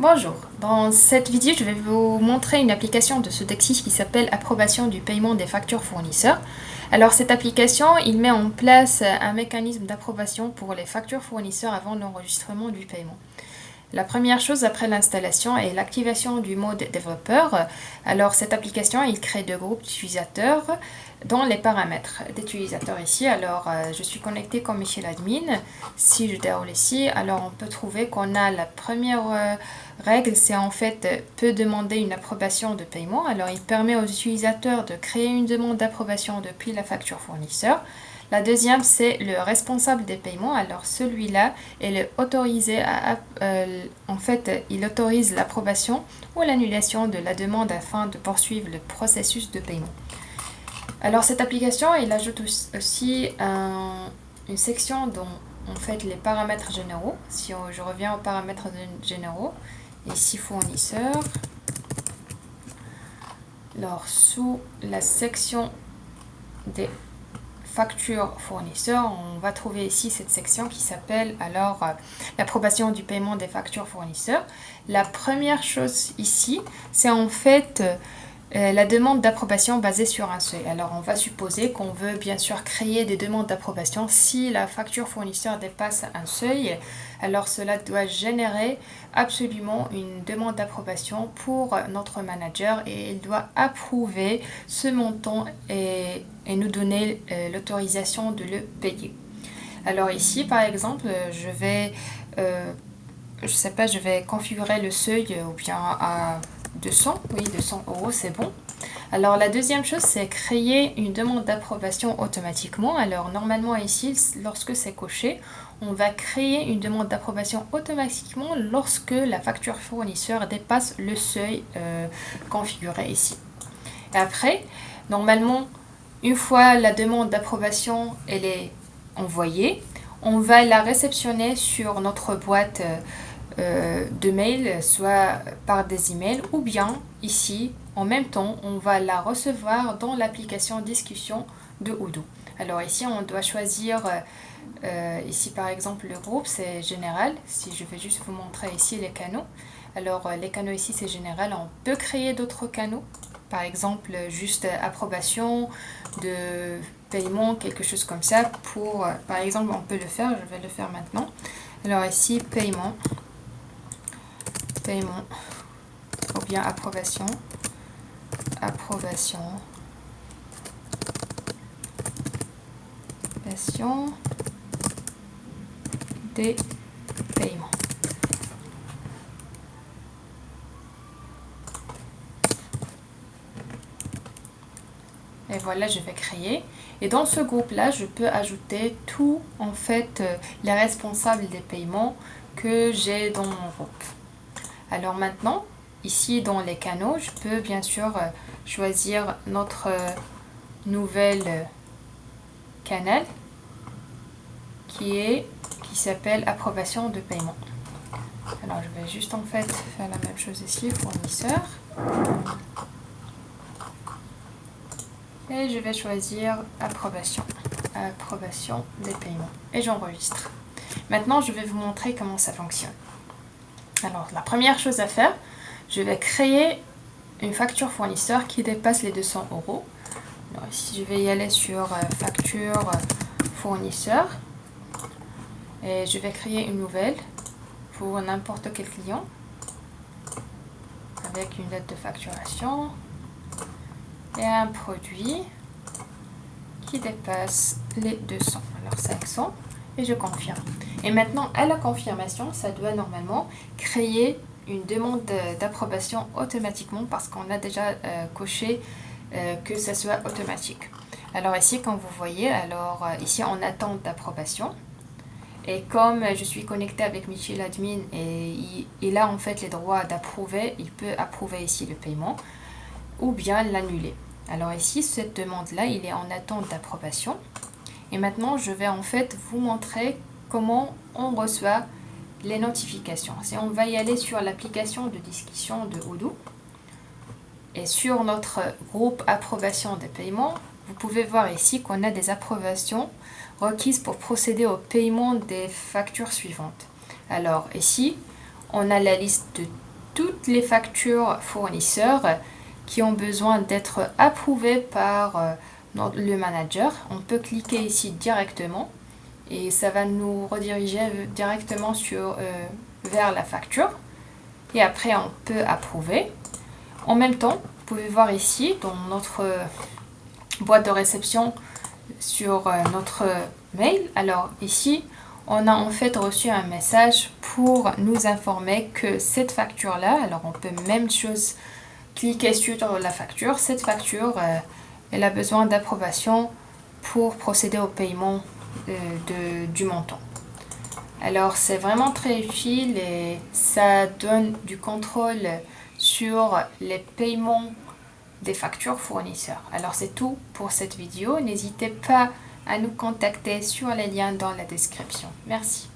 Bonjour, dans cette vidéo je vais vous montrer une application de Sodexy qui s'appelle Approbation du paiement des factures fournisseurs. Alors cette application, il met en place un mécanisme d'approbation pour les factures fournisseurs avant l'enregistrement du paiement. La première chose après l'installation est l'activation du mode développeur. Alors cette application, il crée deux groupes d'utilisateurs dans les paramètres d'utilisateurs ici. Alors je suis connecté comme Michel Admin. Si je déroule ici, alors on peut trouver qu'on a la première règle, c'est en fait peut demander une approbation de paiement. Alors il permet aux utilisateurs de créer une demande d'approbation depuis la facture fournisseur. La deuxième, c'est le responsable des paiements. Alors celui-là, il est autorisé il autorise l'approbation ou l'annulation de la demande afin de poursuivre le processus de paiement. Alors cette application, il ajoute aussi une section dont en fait les paramètres généraux. Si je reviens aux paramètres généraux, ici fournisseur. Alors sous la section des facture fournisseur, on va trouver ici cette section qui s'appelle alors l'approbation du paiement des factures fournisseurs. La première chose ici, c'est en fait la demande d'approbation basée sur un seuil. Alors on va supposer qu'on veut bien sûr créer des demandes d'approbation si la facture fournisseur dépasse un seuil. Alors cela doit générer absolument une demande d'approbation pour notre manager et il doit approuver ce montant et nous donner l'autorisation de le payer. Alors ici par exemple je vais configurer le seuil ou bien à 200, oui 200 €, c'est bon. Alors la deuxième chose, c'est créer une demande d'approbation automatiquement. Alors normalement ici, lorsque c'est coché, on va créer une demande d'approbation automatiquement lorsque la facture fournisseur dépasse le seuil configuré ici. Et après, normalement, une fois la demande d'approbation elle est envoyée, on va la réceptionner sur notre boîte de mail, soit par des emails ou bien ici en même temps on va la recevoir dans l'application discussion de Odoo. Alors ici on doit choisir ici par exemple le groupe c'est général. Si je vais juste vous montrer ici les canaux, alors les canaux ici c'est général. On peut créer d'autres canaux, par exemple juste approbation de paiement, quelque chose comme ça. Pour par exemple on peut le faire, je vais le faire maintenant. Alors ici paiement ou bien approbation des paiements. Et voilà, je vais créer. Et dans ce groupe-là, je peux ajouter tout en fait les responsables des paiements que j'ai dans mon groupe. Alors maintenant, ici dans les canaux, je peux bien sûr choisir notre nouvel canal qui s'appelle approbation de paiement. Alors je vais juste en fait faire la même chose ici, fournisseur. Et je vais choisir approbation des paiements. Et j'enregistre. Maintenant, je vais vous montrer comment ça fonctionne. Alors, la première chose à faire, je vais créer une facture fournisseur qui dépasse les 200 €. Alors ici, je vais y aller sur facture fournisseur. Et je vais créer une nouvelle pour n'importe quel client avec une date de facturation et un produit qui dépasse les 200. Alors 500 et je confirme. Et maintenant, à la confirmation, ça doit normalement créer une demande d'approbation automatiquement parce qu'on a déjà coché que ça soit automatique. Alors ici, comme vous voyez, alors ici en attente d'approbation. Et comme je suis connectée avec Michel Admin et il a en fait les droits d'approuver, il peut approuver ici le paiement ou bien l'annuler. Alors ici, cette demande-là, il est en attente d'approbation. Et maintenant, je vais en fait vous montrer comment on reçoit les notifications. Si on va y aller sur l'application de discussion de Odoo et sur notre groupe approbation des paiements, vous pouvez voir ici qu'on a des approbations requises pour procéder au paiement des factures suivantes. Alors ici, on a la liste de toutes les factures fournisseurs qui ont besoin d'être approuvées par le manager. On peut cliquer ici directement et ça va nous rediriger directement vers la facture. Et après, on peut approuver. En même temps, vous pouvez voir ici dans notre boîte de réception sur notre mail. Alors ici, on a en fait reçu un message pour nous informer que cette facture-là, alors on peut même chose cliquer sur la facture. Cette facture, elle a besoin d'approbation pour procéder au paiement du montant. Alors c'est vraiment très utile et ça donne du contrôle sur les paiements des factures fournisseurs. Alors c'est tout pour cette vidéo. N'hésitez pas à nous contacter sur les liens dans la description. Merci.